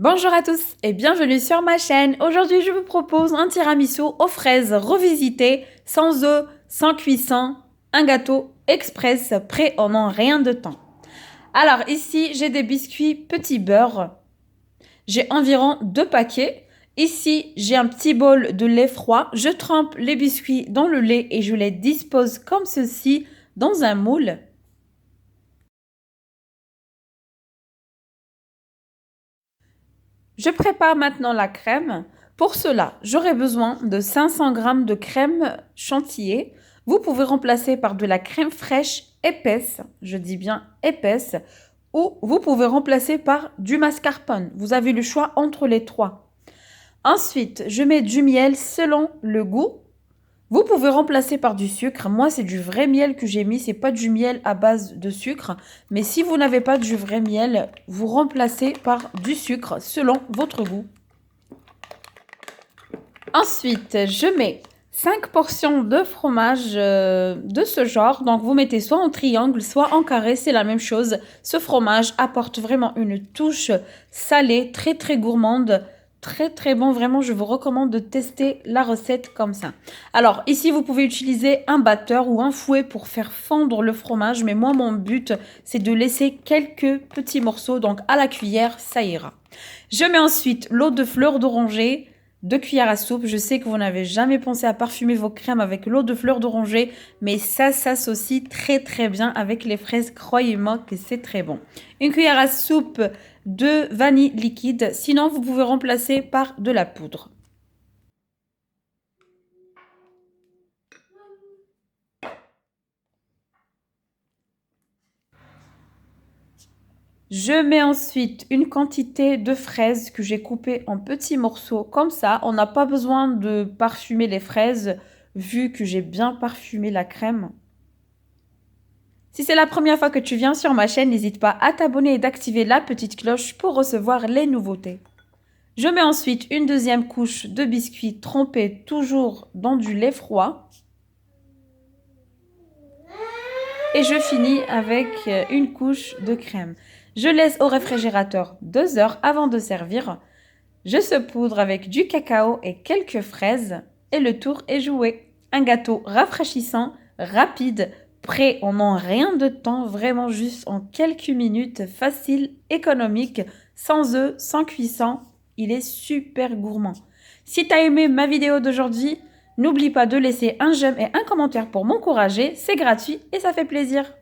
Bonjour à tous et bienvenue sur ma chaîne. Aujourd'hui, je vous propose un tiramisu aux fraises revisité, sans œufs, sans cuisson, un gâteau express prêt en rien de temps. Alors ici, j'ai des biscuits petit beurre. J'ai environ 2 paquets. Ici, j'ai un petit bol de lait froid. Je trempe les biscuits dans le lait et je les dispose comme ceci dans un moule. Je prépare maintenant la crème. Pour cela, j'aurai besoin de 500 g de crème chantilly. Vous pouvez remplacer par de la crème fraîche épaisse, je dis bien épaisse, ou vous pouvez remplacer par du mascarpone. Vous avez le choix entre les trois. Ensuite, je mets du miel selon le goût. Vous pouvez remplacer par du sucre. Moi, c'est du vrai miel que j'ai mis. C'est pas du miel à base de sucre. Mais si vous n'avez pas du vrai miel, vous remplacez par du sucre selon votre goût. Ensuite, je mets 5 portions de fromage de ce genre. Donc, vous mettez soit en triangle, soit en carré. C'est la même chose. Ce fromage apporte vraiment une touche salée, très très gourmande. Très très bon, vraiment je vous recommande de tester la recette comme ça. Alors ici vous pouvez utiliser un batteur ou un fouet pour faire fondre le fromage, mais moi mon but c'est de laisser quelques petits morceaux, donc à la cuillère ça ira. Je mets ensuite l'eau de fleur d'oranger, 2 cuillères à soupe. Je sais que vous n'avez jamais pensé à parfumer vos crèmes avec l'eau de fleur d'oranger, mais ça s'associe très très bien avec les fraises, croyez-moi que c'est très bon. Une cuillère à soupe de vanille liquide, sinon vous pouvez remplacer par de la poudre. Je mets ensuite une quantité de fraises que j'ai coupées en petits morceaux. Comme ça, on n'a pas besoin de parfumer les fraises vu que j'ai bien parfumé la crème. Si c'est la première fois que tu viens sur ma chaîne, n'hésite pas à t'abonner et d'activer la petite cloche pour recevoir les nouveautés. Je mets ensuite une deuxième couche de biscuits trempés toujours dans du lait froid. Et je finis avec une couche de crème. Je laisse au réfrigérateur 2 heures avant de servir. Je saupoudre avec du cacao et quelques fraises et le tour est joué. Un gâteau rafraîchissant, rapide, prêt en rien de temps, vraiment juste en quelques minutes, facile, économique, sans œufs, sans cuisson. Il est super gourmand. Si tu as aimé ma vidéo d'aujourd'hui, n'oublie pas de laisser un j'aime et un commentaire pour m'encourager, c'est gratuit et ça fait plaisir.